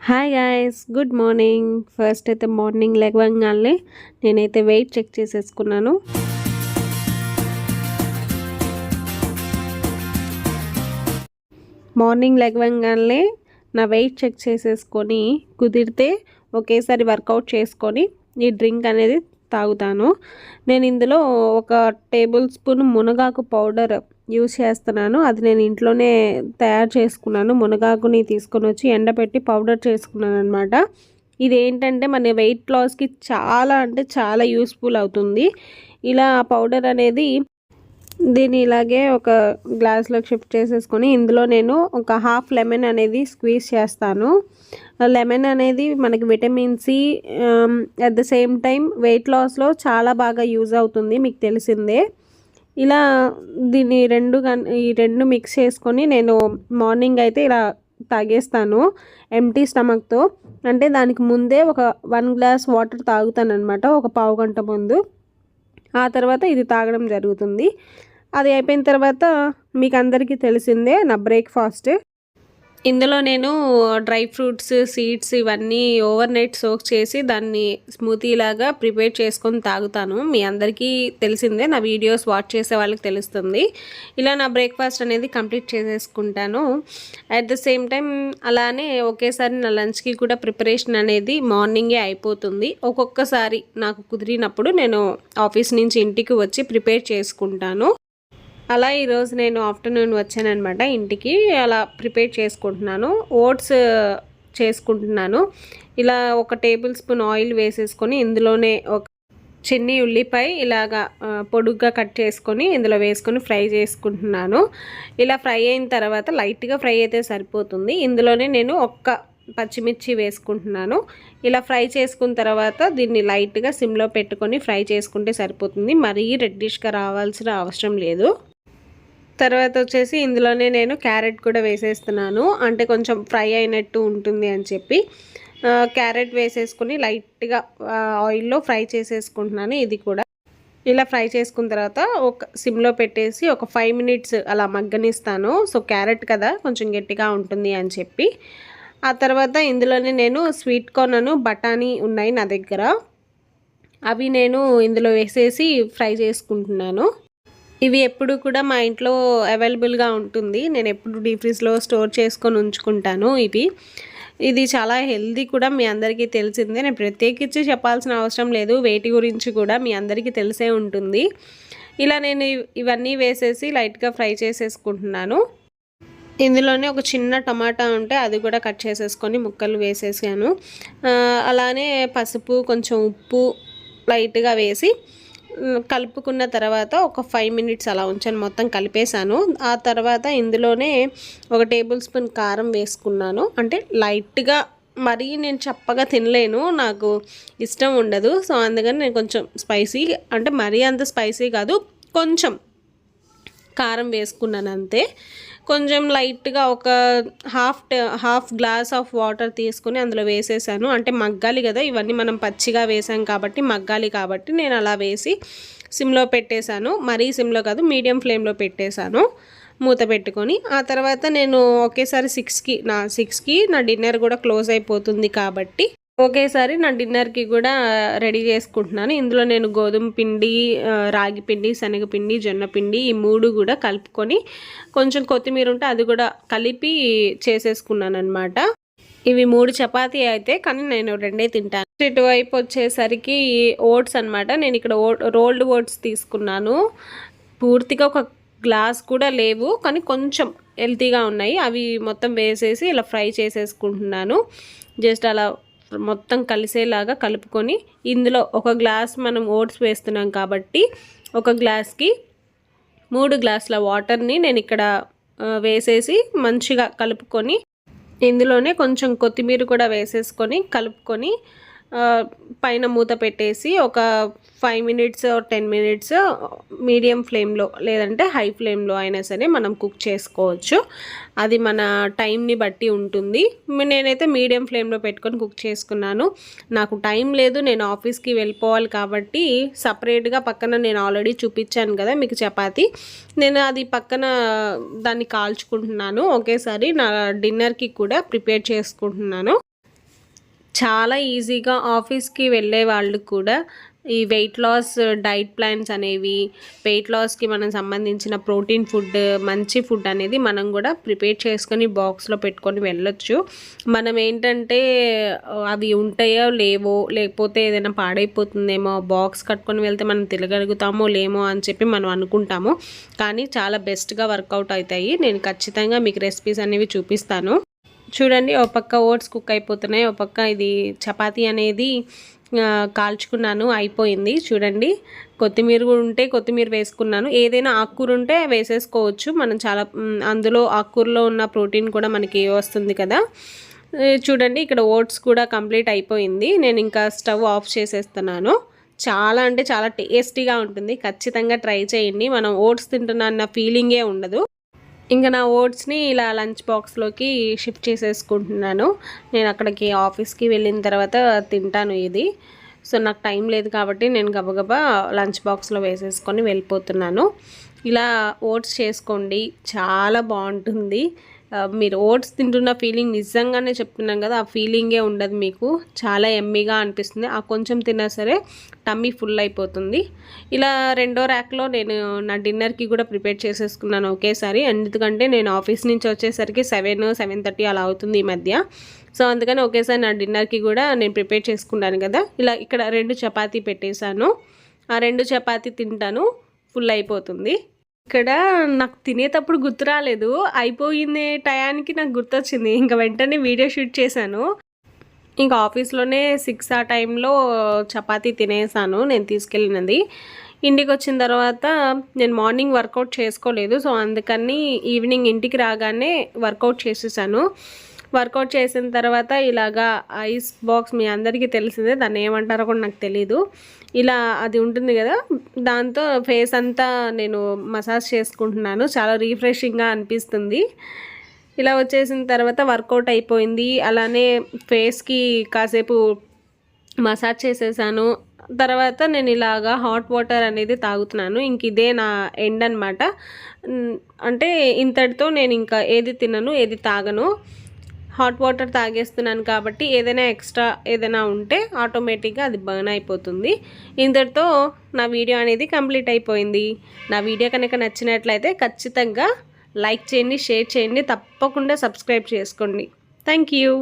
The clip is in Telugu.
Hi guys, good morning. First అయితే మార్నింగ్ లెగవగానే నేనైతే వెయిట్ చెక్ చేసేసుకున్నాను. మార్నింగ్ లెగవగానే నా వెయిట్ చెక్ చేసేసుకొని కుదిరితే ఒకేసారి వర్కౌట్ చేసుకొని ఈ డ్రింక్ అనేది తాగుతాను. నేను ఇందులో ఒక టేబుల్ స్పూన్ మునగాకు పౌడర్ యూస్ చేస్తున్నాను. అది నేను ఇంట్లోనే తయారు చేసుకున్నాను. మునగాకుని తీసుకొని వచ్చి ఎండబెట్టి పౌడర్ చేసుకున్నాను అనమాట. ఇది ఏంటంటే మన వెయిట్ లాస్కి చాలా అంటే చాలా యూస్ఫుల్ అవుతుంది. ఇలా పౌడర్ అనేది దీన్ని ఇలాగే ఒక గ్లాస్లోకి షిఫ్ట్ చేసేసుకొని ఇందులో నేను ఒక హాఫ్ లెమన్ అనేది స్క్వీజ్ చేస్తాను. లెమన్ అనేది మనకి vitamin C at the same time weight లాస్లో చాలా బాగా యూజ్ అవుతుంది, మీకు తెలిసిందే. ఇలా దీన్ని ఈ రెండు మిక్స్ చేసుకొని నేను మార్నింగ్ అయితే ఇలా తాగేస్తాను ఎంప్టీ స్టమక్తో. అంటే దానికి ముందే ఒక 1 గ్లాస్ వాటర్ తాగుతాను అనమాట, ఒక పావు గంట ముందు. ఆ తర్వాత ఇది తాగడం జరుగుతుంది. అది అయిపోయిన తర్వాత మీకు అందరికీ తెలిసిందే నా బ్రేక్ఫాస్ట్. ఇందులో నేను డ్రై ఫ్రూట్స్, సీడ్స్ ఇవన్నీ ఓవర్ నైట్ సోక్ చేసి దాన్ని స్మూతీ లాగా ప్రిపేర్ చేసుకొని తాగుతాను. మీ అందరికీ తెలిసిందే, నా వీడియోస్ వాచ్ చేసే వాళ్ళకి తెలుస్తుంది. ఇలా నా బ్రేక్ఫాస్ట్ అనేది కంప్లీట్ చేసేసుకుంటాను. అట్ ద సేమ్ టైం అలానే ఒకేసారి నా లంచ్కి కూడా ప్రిపరేషన్ అనేది మార్నింగే అయిపోతుంది. ఒక్కొక్కసారి నాకు కుదిరినప్పుడు నేను ఆఫీస్ నుంచి ఇంటికి వచ్చి ప్రిపేర్ చేసుకుంటాను. అలా ఈరోజు నేను ఆఫ్టర్నూన్ వచ్చానమాట ఇంటికి. అలా ప్రిపేర్ చేసుకుంటున్నాను. ఓట్స్ చేసుకుంటున్నాను. ఇలా ఒక టేబుల్ స్పూన్ ఆయిల్ వేసేసుకొని ఇందులోనే ఒక చిన్ని ఉల్లిపాయ ఇలాగా పొడుగ్గా కట్ చేసుకొని ఇందులో వేసుకొని ఫ్రై చేసుకుంటున్నాను. ఇలా ఫ్రై అయిన తర్వాత లైట్గా ఫ్రై అయితే సరిపోతుంది. ఇందులోనే నేను ఒక్క పచ్చిమిర్చి వేసుకుంటున్నాను. ఇలా ఫ్రై చేసుకున్న తర్వాత దీన్ని లైట్గా సిమ్లో పెట్టుకొని ఫ్రై చేసుకుంటే సరిపోతుంది. మరీ రెడ్డిష్గా రావాల్సిన అవసరం లేదు. తర్వాత వచ్చేసి ఇందులోనే నేను క్యారెట్ కూడా వేసేస్తున్నాను, అంటే కొంచెం ఫ్రై అయినట్టు ఉంటుంది అని చెప్పి క్యారెట్ వేసేసుకుని లైట్గా ఆయిల్లో ఫ్రై చేసేసుకుంటున్నాను. ఇది కూడా ఇలా ఫ్రై చేసుకున్న తర్వాత ఒక సిమ్లో పెట్టేసి ఒక 5 మినిట్స్ అలా మగ్గనిస్తాను. సో క్యారెట్ కదా కొంచెం గట్టిగా ఉంటుంది అని చెప్పి. ఆ తర్వాత ఇందులోనే నేను స్వీట్ కార్న్, బఠానీ ఉన్నాయి నా దగ్గర. అవి నేను ఇందులో వేసేసి ఫ్రై చేసుకుంటున్నాను. ఇవి ఎప్పుడు కూడా మా ఇంట్లో అవైలబుల్గా ఉంటుంది. నేను ఎప్పుడు డీప్ ఫ్రీజ్లో స్టోర్ చేసుకొని ఉంచుకుంటాను. ఇది చాలా హెల్దీ కూడా, మీ అందరికీ తెలిసిందే. నేను ప్రత్యేకించి చెప్పాల్సిన అవసరం లేదు. వేటి గురించి కూడా మీ అందరికీ తెలిసే ఉంటుంది. ఇలా నేను ఇవన్నీ వేసేసి లైట్గా ఫ్రై చేసేసుకుంటున్నాను. ఇందులోనే ఒక చిన్న టమాటా ఉంటే అది కూడా కట్ చేసేసుకొని ముక్కలు వేసేసాను. అలానే పసుపు, కొంచెం ఉప్పు లైట్గా వేసి కలుపుకున్న తర్వాత ఒక 5 మినిట్స్ అలా ఉంచాను. మొత్తం కలిపేశాను. ఆ తర్వాత ఇందులోనే ఒక టేబుల్ స్పూన్ కారం వేసుకున్నాను. అంటే లైట్గా, మరీ నేను చప్పగా తినలేను, నాకు ఇష్టం ఉండదు. సో అందుకని నేను కొంచెం స్పైసీ, అంటే మరీ అంత స్పైసీ కాదు, కొంచెం కారం వేసుకున్నాను అంతే. కొంచెం లైట్గా ఒక హాఫ్ గ్లాస్ ఆఫ్ వాటర్ తీసుకుని అందులో వేసేసాను. అంటే మగ్గాలి కదా, ఇవన్నీ మనం పచ్చిగా వేసాం కాబట్టి మగ్గాలి కాబట్టి నేను అలా వేసి సిమ్లో పెట్టేశాను. మరీ సిమ్లో కాదు, మీడియం ఫ్లేమ్లో పెట్టేశాను మూత పెట్టుకొని. ఆ తర్వాత నేను ఒకేసారి 6కి నా డిన్నర్ కూడా క్లోజ్ అయిపోతుంది కాబట్టి ఒకేసారి నా డిన్నర్కి కూడా రెడీ చేసుకుంటున్నాను. ఇందులో నేను గోధుమ పిండి, రాగి పిండి, శనగపిండి, జొన్న పిండి ఈ 3 కూడా కలుపుకొని కొంచెం కొత్తిమీర ఉంటే అది కూడా కలిపి చేసేసుకున్నాను అనమాట. ఇవి 3 చపాతీ అయితే, కానీ నేను 2 తింటాను. ఇటువైపు వచ్చేసరికి ఓట్స్ అనమాట. నేను ఇక్కడ రోల్డ్ ఓట్స్ తీసుకున్నాను. పూర్తిగా ఒక గ్లాస్ కూడా లేవు, కానీ కొంచెం హెల్తీగా ఉన్నాయి. అవి మొత్తం వేసేసి ఇలా ఫ్రై చేసేసుకుంటున్నాను. జస్ట్ అలా మొత్తం కలిసేలాగా కలుపుకొని ఇందులో ఒక గ్లాస్ మనం ఓట్స్ వేస్తున్నాం కాబట్టి ఒక గ్లాస్కి 3 గ్లాసుల వాటర్ని నేను ఇక్కడ వేసేసి మంచిగా కలుపుకొని ఇందులోనే కొంచెం కొత్తిమీర కూడా వేసేసుకొని కలుపుకొని పైన మూత పెట్టేసి ఒక 5 మినిట్స్ 10 మినిట్స్ మీడియం ఫ్లేమ్లో లేదంటే హై ఫ్లేమ్లో అయినా సరే మనం కుక్ చేసుకోవచ్చు. అది మన టైంని బట్టి ఉంటుంది. నేనైతే మీడియం ఫ్లేమ్లో పెట్టుకొని కుక్ చేసుకున్నాను. నాకు టైం లేదు, నేను ఆఫీస్కి వెళ్ళిపోవాలి కాబట్టి సపరేట్గా పక్కన నేను ఆల్రెడీ చూపించాను కదా మీకు చపాతీ, నేను అది పక్కన దాన్ని కాల్చుకుంటున్నాను. ఒకేసారి నా డిన్నర్కి కూడా ప్రిపేర్ చేసుకుంటున్నాను. చాలా ఈజీగా ఆఫీస్కి వెళ్ళే వాళ్ళు కూడా ఈ వెయిట్ లాస్ డైట్ ప్లాన్స్ అనేవి, వెయిట్ లాస్కి మనం సంబంధించిన ప్రోటీన్ ఫుడ్, మంచి ఫుడ్ అనేది మనం కూడా ప్రిపేర్ చేసుకొని బాక్స్లో పెట్టుకొని వెళ్ళొచ్చు. మనం ఏంటంటే అవి ఉంటాయో లేవో, లేకపోతే ఏదైనా పాడైపోతుందేమో, బాక్స్ కట్టుకొని వెళ్తే మనం తినగలుగుతామో లేమో అని చెప్పి మనం అనుకుంటాము. కానీ చాలా బెస్ట్గా వర్కౌట్ అవుతాయి. నేను ఖచ్చితంగా మీకు రెసిపీస్ అనేవి చూపిస్తాను. చూడండి, ఒక పక్క ఓట్స్ కుక్ అయిపోతున్నాయి, ఒక పక్క ఇది చపాతీ అనేది కాల్చుకున్నాను, అయిపోయింది. చూడండి, కొత్తిమీర కూడా ఉంటే కొత్తిమీర వేసుకున్నాను. ఏదైనా ఆకుకూర ఉంటే వేసేసుకోవచ్చు. మనం చాలా అందులో ఆకుకూరలో ఉన్న ప్రోటీన్ కూడా మనకి వస్తుంది కదా. చూడండి, ఇక్కడ ఓట్స్ కూడా కంప్లీట్ అయిపోయింది. నేను ఇంకా స్టవ్ ఆఫ్ చేసేస్తున్నాను. చాలా అంటే చాలా టేస్టీగా ఉంటుంది. ఖచ్చితంగా ట్రై చేయండి. మనం ఓట్స్ తింటున్నా అన్న ఫీలింగే ఉండదు. ఇంకా నా ఓట్స్ని ఇలా లంచ్ బాక్స్లోకి షిఫ్ట్ చేసేసుకుంటున్నాను. నేను అక్కడికి ఆఫీస్కి వెళ్ళిన తర్వాత తింటాను ఇది. సో నాకు టైం లేదు కాబట్టి నేను గబగబా లంచ్ బాక్స్లో వేసేసుకొని వెళ్ళిపోతున్నాను. ఇలా ఓట్స్ చేసుకోండి, చాలా బాగుంటుంది. మీరు ఓట్స్ తింటున్న ఫీలింగ్ నిజంగానే చెప్తున్నాను కదా, ఆ ఫీలింగే ఉండదు మీకు. చాలా ఎమ్మీగా అనిపిస్తుంది. ఆ కొంచెం తిన్నా సరే టమ్మీ ఫుల్ అయిపోతుంది. ఇలా రెండో ర్యాక్లో నేను నా డిన్నర్కి కూడా ప్రిపేర్ చేసేసుకున్నాను ఒకేసారి. ఎందుకంటే నేను ఆఫీస్ నుంచి వచ్చేసరికి 7-7:30 అలా అవుతుంది ఈ మధ్య. సో అందుకని ఒకేసారి నా డిన్నర్కి కూడా నేను ప్రిపేర్ చేసుకున్నాను కదా. ఇలా ఇక్కడ 2 చపాతీ పెట్టేశాను. ఆ 2 చపాతీ తింటాను, ఫుల్ అయిపోతుంది. ఇక్కడ నాకు తినేటప్పుడు గుర్తు రాలేదు, అయిపోయింది టయానికి నాకు గుర్తొచ్చింది. ఇంకా వెంటనే వీడియో షూట్ చేశాను. ఇంకా ఆఫీస్లోనే 6 ఆ టైంలో చపాతీ తినేసాను నేను తీసుకెళ్ళినది. ఇంటికి వచ్చిన తర్వాత నేను మార్నింగ్ వర్కౌట్ చేసుకోలేదు. సో అందుకని ఈవినింగ్ ఇంటికి రాగానే వర్కౌట్ చేసేసాను. వర్కౌట్ చేసిన తర్వాత ఇలాగా ఐస్ బాక్స్, మీ అందరికీ తెలిసిందే, దాన్ని ఏమంటారో కూడా నాకు తెలీదు. ఇలా అది ఉంటుంది కదా, దాంతో ఫేస్ అంతా నేను మసాజ్ చేసుకుంటున్నాను. చాలా రీఫ్రెషింగ్గా అనిపిస్తుంది. ఇలా వచ్చేసిన తర్వాత వర్కౌట్ అయిపోయింది. అలానే ఫేస్కి కాసేపు మసాజ్ చేసేసాను. తర్వాత నేను ఇలాగా హాట్ వాటర్ అనేది తాగుతున్నాను. ఇంక ఇదే నా ఎండ్ అనమాట. అంటే ఇంతటితో నేను ఇంకా ఏది తినను, ఏది తాగను. హాట్ వాటర్ తాగేస్తున్నాను కాబట్టి ఏదైనా ఎక్స్ట్రా ఏదైనా ఉంటే ఆటోమేటిక్గా అది బర్న్ అయిపోతుంది. ఇంతటితో నా వీడియో అనేది కంప్లీట్ అయిపోయింది. నా వీడియో కనుక నచ్చినట్లయితే ఖచ్చితంగా లైక్ చేయండి, షేర్ చేయండి, తప్పకుండా సబ్స్క్రైబ్ చేసుకోండి. Thank you.